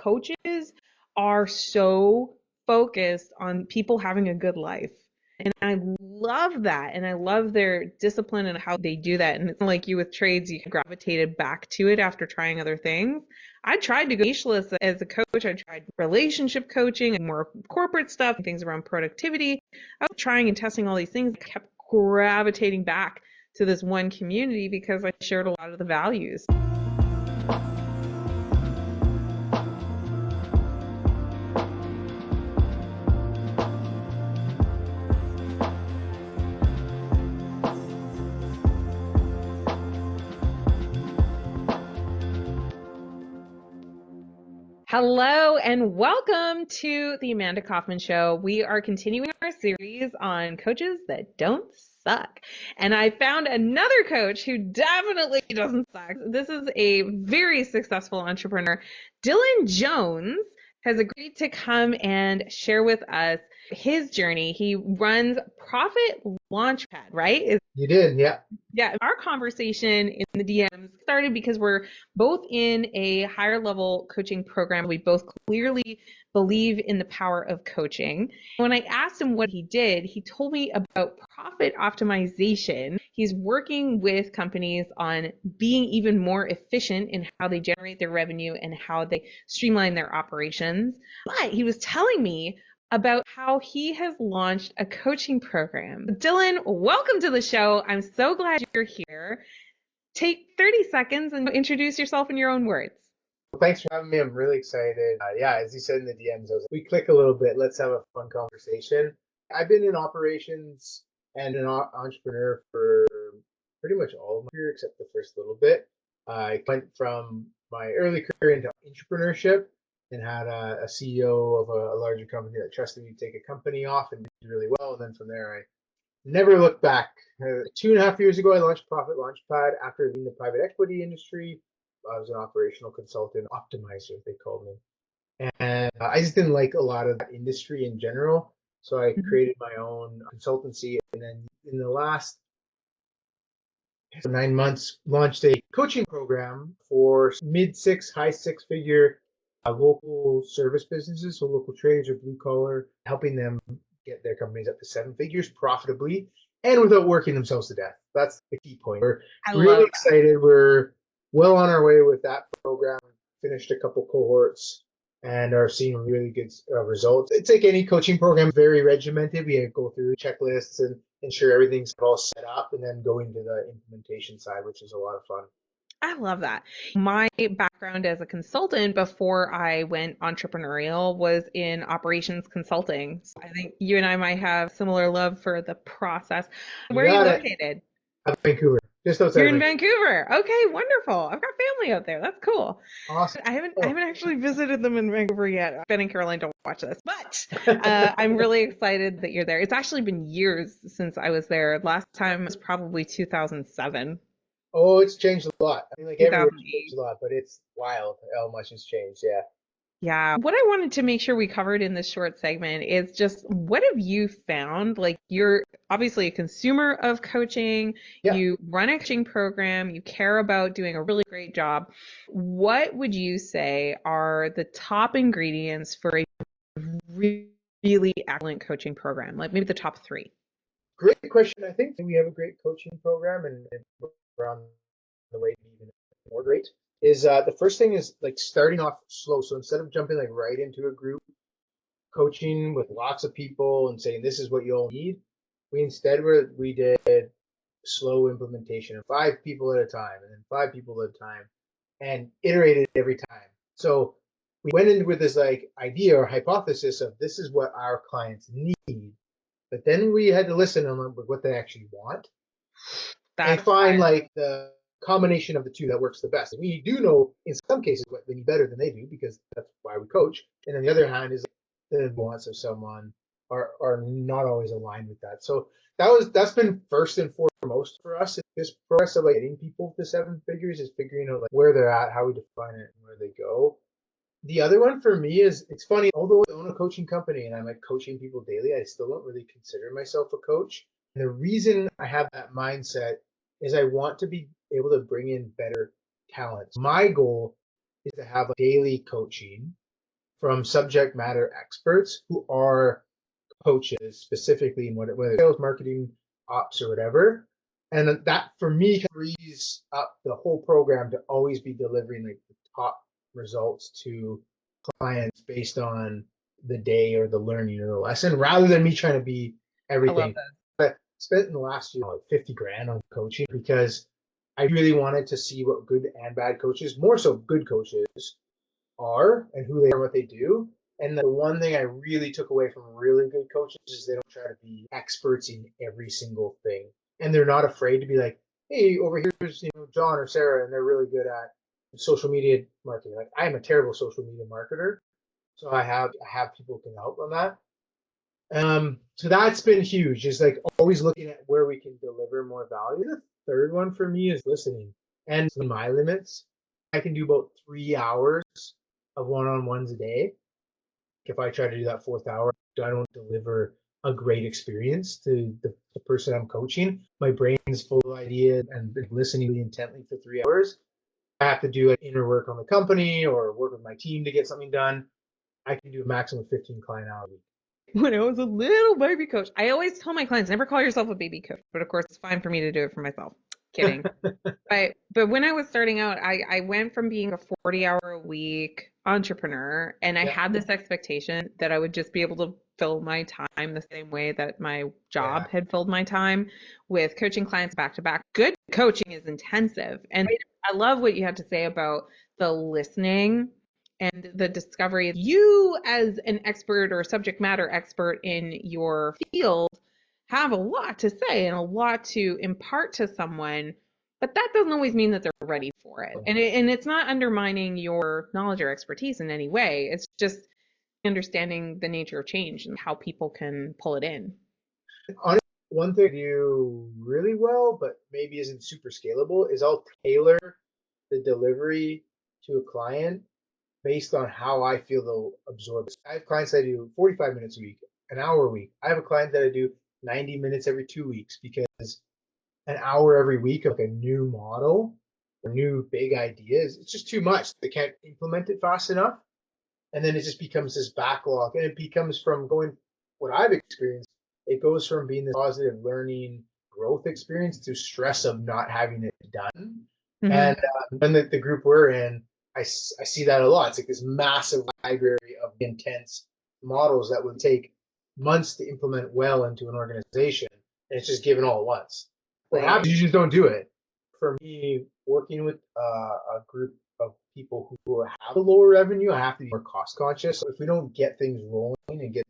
Coaches are so focused on people having a good life. And I love that. And I love their discipline and how they do that. And it's not like you with trades, you gravitated back to it after trying other things. I tried to go nicheless as a coach. I tried relationship coaching and more corporate stuff, things around productivity. I was trying and testing all these things. I kept gravitating back to this one community because I shared a lot of the values. Hello and welcome to the Amanda Kaufman Show. We are continuing our series on coaches that don't suck. And I found another coach who definitely doesn't suck. This is a very successful entrepreneur. Dylan Jones has agreed to come and share with us his journey. He runs Profit Launchpad, right? You did, yeah. Yeah, our conversation in the DMs started because we're both in a higher level coaching program. We both clearly believe in the power of coaching. When I asked him what he did, he told me about profit optimization. He's working with companies on being even more efficient in how they generate their revenue and how they streamline their operations. But he was telling me about how he has launched a coaching program. Dylan, welcome to the show. I'm so glad you're here. Take 30 seconds and introduce yourself in your own words. Well, thanks for having me. I'm really excited. Yeah, as you said in the DMs, we click a little bit. Let's have a fun conversation. I've been in operations and an entrepreneur for pretty much all of my career except the first little bit. I went from my early career into entrepreneurship and had a CEO of a larger company that trusted me to take a company off and did really well. And then from there, I never looked back. 2.5 years ago, I launched Profit Launchpad after leaving the private equity industry. I was an operational consultant, optimizer, they called me. And I just didn't like a lot of that industry in general. So I created my own consultancy. And then in the last 9 months, launched a coaching program for mid-six, high six-figure local service businesses, so local traders or blue collar, helping them get their companies up to 7 figures profitably and without working themselves to death. That's the key point. We're really excited. We're well on our way with that program. Finished a couple cohorts and are seeing really good results. It's like any coaching program, very regimented. We go through checklists and ensure everything's all set up and then go into the implementation side, which is a lot of fun. I love that. My background as a consultant before I went entrepreneurial was in operations consulting. So I think you and I might have similar love for the process. You Where are you got it. located? Vancouver, just outside You're of in Vancouver. Vancouver. Okay, wonderful. I've got family out there. That's cool. Awesome. I haven't actually visited them in Vancouver yet. Ben and Caroline don't watch this, but I'm really excited that you're there. It's actually been years since I was there. Last time was probably 2007. Oh, it's changed a lot. I mean, like everywhere's 2008. changed a lot, but it's wild how much has changed. Yeah. Yeah. What I wanted to make sure we covered in this short segment is just what have you found? Like you're obviously a consumer of coaching, Yeah. you run a coaching program, you care about doing a really great job. What would you say are the top ingredients for a really excellent coaching program? Like maybe the top three. Great question. I think we have a great coaching program and we're on the way to be even more great. Is the first thing is like starting off slow. So instead of jumping like right into a group coaching with lots of people and saying this is what you'll need, we did slow implementation of 5 people at a time and then 5 people at a time and iterated every time. So we went in with this like idea or hypothesis of this is what our clients need, but then we had to listen on what they actually want and That's find like the combination of the two that works the best. We do know in some cases what they need better than they do because that's why we coach. And on the other hand is the wants of someone are not always aligned with that. So that's been first and foremost for us. This process of like getting people to 7 figures is figuring out like where they're at, how we define it, and where they go. The other one for me is it's funny, although I own a coaching company and I'm like coaching people daily, I still don't really consider myself a coach. And the reason I have that mindset is I want to be able to bring in better talent. My goal is to have daily coaching from subject matter experts who are coaches specifically in whether sales, marketing, ops, or whatever. And that for me frees up the whole program to always be delivering like the top results to clients based on the day or the learning or the lesson, rather than me trying to be I love everything. that. But I spent in the last year like 50 grand on coaching because I really wanted to see what good and bad coaches, more so good coaches, are and who they are, what they do. And the one thing I really took away from really good coaches is they don't try to be experts in every single thing. And they're not afraid to be like, hey, over here's, John or Sarah, and they're really good at social media marketing. Like I'm a terrible social media marketer. So I have people who can help on that. So that's been huge. Just like always looking at where we can deliver more value. The third one for me is listening and my limits. I can do about 3 hours of one-on-ones a day. If I try to do that fourth hour, I don't deliver a great experience to the person I'm coaching. My brain's full of ideas and listening intently for 3 hours. I have to do inner work on the company or work with my team to get something done. I can do a maximum of 15 client hours a week. When I was a little baby coach, I always tell my clients, never call yourself a baby coach, but of course it's fine for me to do it for myself. Kidding. But when I was starting out, I went from being a 40-hour-a-week entrepreneur, and I Yeah. had this expectation that I would just be able to fill my time the same way that my job had filled my time with coaching clients back to back. Good coaching is intensive. And I love what you had to say about the listening and the discovery. You, as an expert or subject matter expert in your field, have a lot to say and a lot to impart to someone, but that doesn't always mean that they're ready for it. And it's not undermining your knowledge or expertise in any way. It's just understanding the nature of change and how people can pull it in. Honestly, one thing I do really well, but maybe isn't super scalable, is I'll tailor the delivery to a client based on how I feel they'll absorb it. I have clients that I do 45 minutes a week, an hour a week. I have a client that I do 90 minutes every 2 weeks because an hour every week of a new model or new big ideas, it's just too much. They can't implement it fast enough. And then it just becomes this backlog. And it becomes from going, what I've experienced, it goes from being this positive learning growth experience to stress of not having it done. Mm-hmm. And when the group we're in, I see that a lot. It's like this massive library of intense models that would take months to implement well into an organization. And it's just given all at once. What happens, you just don't do it. For me, working with a group of people who have a lower revenue, I have to be more cost conscious. So if we don't get things rolling and get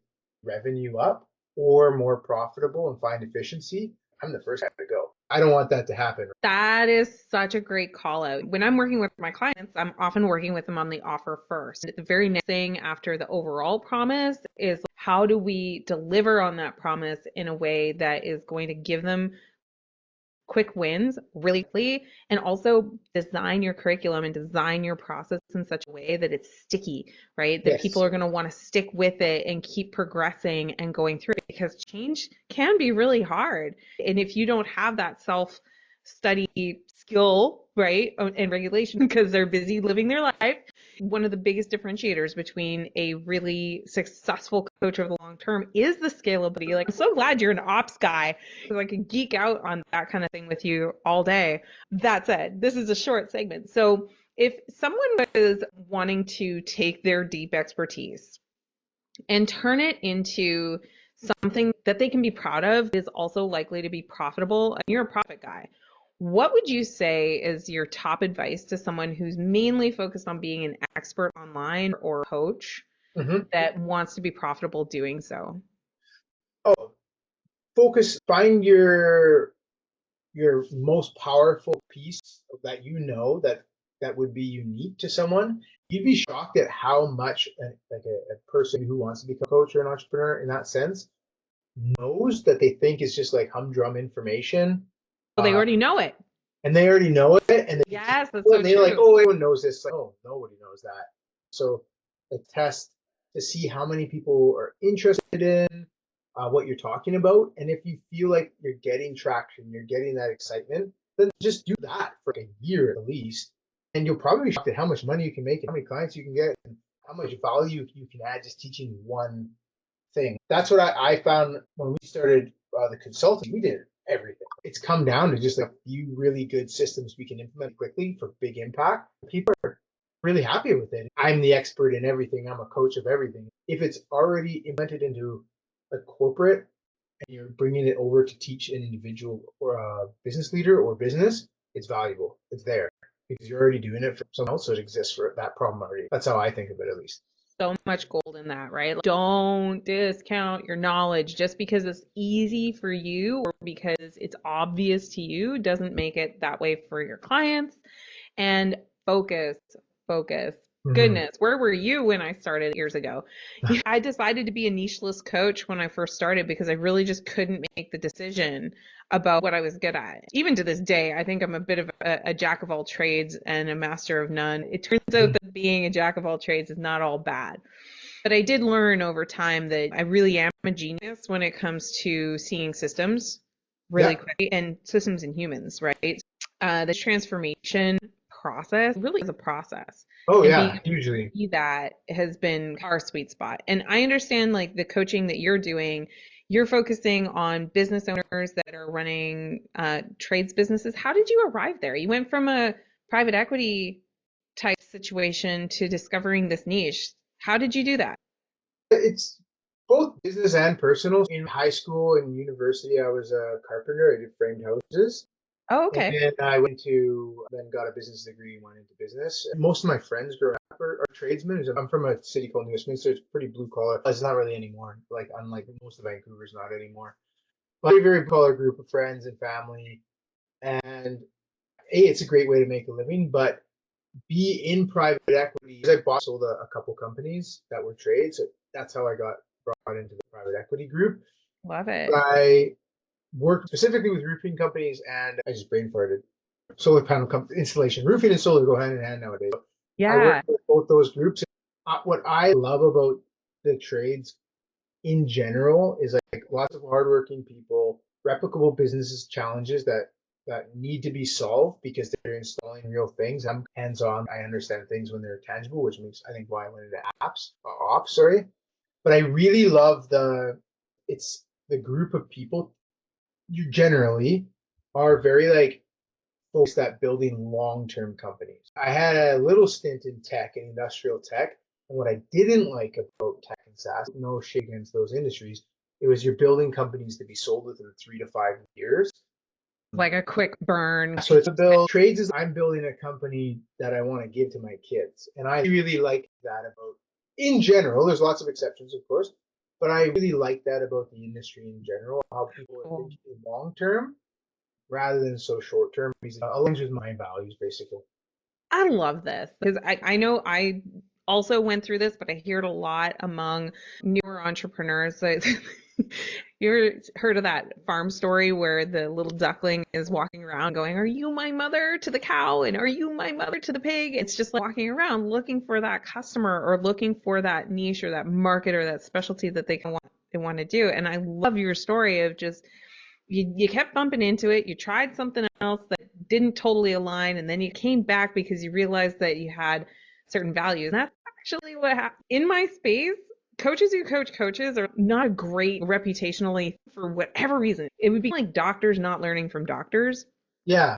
revenue up or more profitable and find efficiency, I'm the first guy to go. I don't want that to happen. That is such a great call out. When I'm working with my clients, I'm often working with them on the offer first. The very next thing after the overall promise is how do we deliver on that promise in a way that is going to give them quick wins really quickly, and also design your curriculum and design your process in such a way that it's sticky, right? That people are going to want to stick with it and keep progressing and going through it, because change can be really hard. And if you don't have that self study skill, right, and regulation because they're busy living their life, one of the biggest differentiators between a really successful coach over the long term is the scalability. Like, I'm so glad you're an ops guy, because I could geek out on that kind of thing with you all day. That said, this is a short segment. So if someone was wanting to take their deep expertise and turn it into something that they can be proud of, is also likely to be profitable, and you're a profit guy, what would you say is your top advice to someone who's mainly focused on being an expert online or coach that wants to be profitable doing so? Oh, find your most powerful piece that that would be unique to someone. You'd be shocked at how much a person who wants to become a coach or an entrepreneur in that sense knows that they think is just like humdrum information. Well, they already know it. And they already know it. And yes, that's so they're true. like, oh, everyone knows this. Like, oh, nobody knows that. So a test to see how many people are interested in what you're talking about. And if you feel like you're getting traction, you're getting that excitement, then just do that for a year at least. And you'll probably be shocked at how much money you can make and how many clients you can get and how much value you can add just teaching one thing. That's what I found when we started the consulting. We did everything. It's come down to just a few really good systems we can implement quickly for big impact. People are really happy with it. I'm the expert in everything. I'm a coach of everything. If it's already implemented into a corporate and you're bringing it over to teach an individual or a business leader or business, it's valuable. It's there because you're already doing it for someone else, so it exists for that problem already. That's how I think of it, at least. So much gold in that, right? Like, don't discount your knowledge just because it's easy for you or because it's obvious to you doesn't make it that way for your clients. And focus, focus. Mm-hmm. Goodness, where were you when I started years ago? I decided to be a nicheless coach when I first started because I really just couldn't make the decision about what I was good at. Even to this day, I think I'm a bit of a jack of all trades and a master of none. It turns out that being a jack of all trades is not all bad. But I did learn over time that I really am a genius when it comes to seeing systems really Yeah. quick and systems and humans, right? The transformation process really is a process. Oh And being yeah, hugely. that has been our sweet spot. And I understand like the coaching that you're doing, you're focusing on business owners that are running trades businesses. How did you arrive there? You went from a private equity type situation to discovering this niche. How did you do that? It's both business and personal. In high school and university, I was a carpenter. I did framed houses. Oh, And okay. then I went to, then got a business degree and went into business. Most of my friends growing up are tradesmen. I'm from a city called New Westminster. It's pretty blue collar. It's not really anymore. Like, unlike most of Vancouver's not anymore. But a very blue collar group of friends and family. And A, it's a great way to make a living, but B, in private equity, I bought, sold a couple companies that were trades. So that's how I got brought into the private equity group. Love it. But I worked specifically with roofing companies, and I just brain farted. Solar panel installation. Roofing and solar go hand in hand nowadays. I Yeah. work with both those groups. What I love about the trades in general is like lots of hardworking people, replicable businesses challenges that need to be solved because they're installing real things. I'm hands-on. I understand things when they're tangible, which makes I think why I went into ops, sorry. But I really love it's the group of people you generally are very like focused at building long-term companies. I had a little stint in tech and industrial tech, and what I didn't like about tech and SaaS, no shade against those industries, it was you're building companies to be sold within 3 to 5 years. Like a quick burn. So it's a build. Trades is I'm building a company that I want to give to my kids, and I really like that about. In general, there's lots of exceptions, of course, but I really like that about the industry in general. How people are Cool. thinking long term rather than so short term. Because it aligns with my values, basically. I love this because I know I also went through this, but I hear it a lot among newer entrepreneurs. So you ever heard of that farm story where the little duckling is walking around going, "Are you my mother?" to the cow, and "Are you my mother?" to the pig? It's just like walking around looking for that customer or looking for that niche or that market or that specialty that they want to do. And I love your story of just you kept bumping into it. You tried something else that didn't totally align, and then you came back because you realized that you had certain values. And that's actually what happened in my space. Coaches who coach coaches are not a great reputationally for whatever reason. It would be like doctors not learning from doctors. Yeah.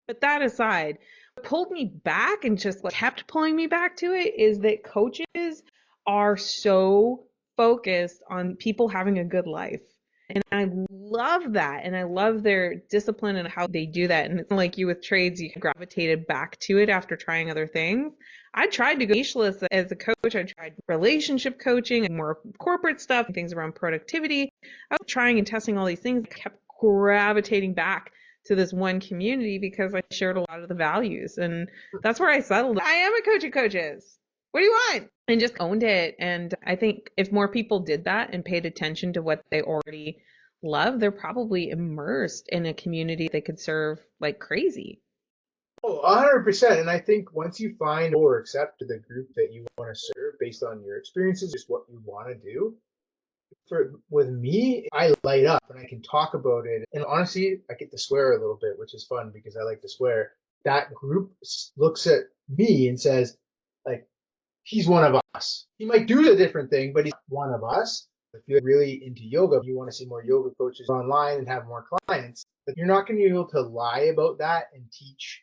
But that aside, what pulled me back and just like kept pulling me back to it is that coaches are so focused on people having a good life. And I love that. And I love their discipline and how they do that. And it's like you with trades, you gravitated back to it after trying other things. I tried to go nicheless as a coach. I tried relationship coaching and more corporate stuff and things around productivity. I was trying and testing all these things. I kept gravitating back to this one community because I shared a lot of the values. And that's where I settled. I am a coach of coaches. What do you want? And just owned it. And I think if more people did that and paid attention to what they already love, they're probably immersed in a community they could serve like crazy. Oh, 100%. And I think once you find or accept the group that you want to serve based on your experiences, just what you want to do, for with me, I light up and I can talk about it. And honestly, I get to swear a little bit, which is fun because I like to swear. That group looks at me and says, like, he's one of us. He might do the different thing, but he's one of us. If you're really into yoga, you want to see more yoga coaches online and have more clients, but you're not going to be able to lie about that and teach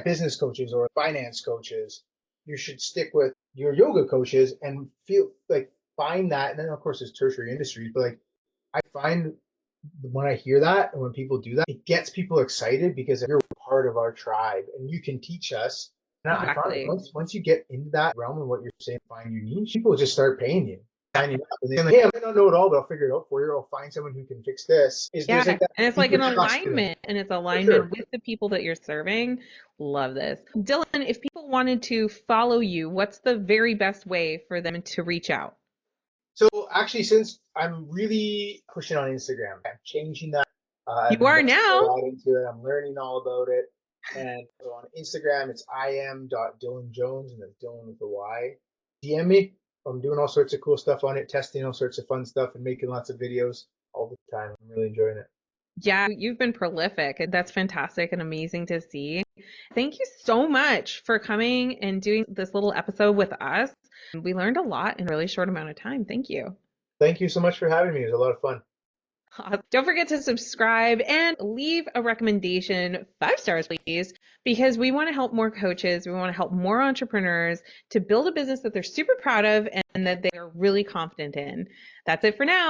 business coaches or finance coaches. You should stick with your yoga coaches and feel like find that. And then, of course, there's tertiary industries, but like I find when I hear that and when people do that, it gets people excited because you're part of our tribe and you can teach us. And I find Exactly. once you get into that realm and what you're saying, find your niche, people just start paying you, signing up, and they're like, "Hey, I might not know it all, but I'll figure it out for you. Or I'll find someone who can fix this." There's Yeah. like that And it's like deeper an trust to them. alignment, and it's For sure. alignment with the people that you're serving. Love this. Dylan, if people wanted to follow you, what's the very best way for them to reach out? So actually, since I'm really pushing on Instagram, I'm changing that. I've You are invested a now. lot into it. I'm learning all about it. And so on Instagram, it's im.dylanjones, and it's Dylan with a Y. DM me. I'm doing all sorts of cool stuff on it, testing all sorts of fun stuff, and making lots of videos all the time. I'm really enjoying it. Yeah, you've been prolific. And that's fantastic and amazing to see. Thank you so much for coming and doing this little episode with us. We learned a lot in a really short amount of time. Thank you. Thank you so much for having me. It was a lot of fun. Don't forget to subscribe and leave a recommendation, 5 stars, please, because we want to help more coaches. We want to help more entrepreneurs to build a business that they're super proud of and that they are really confident in. That's it for now.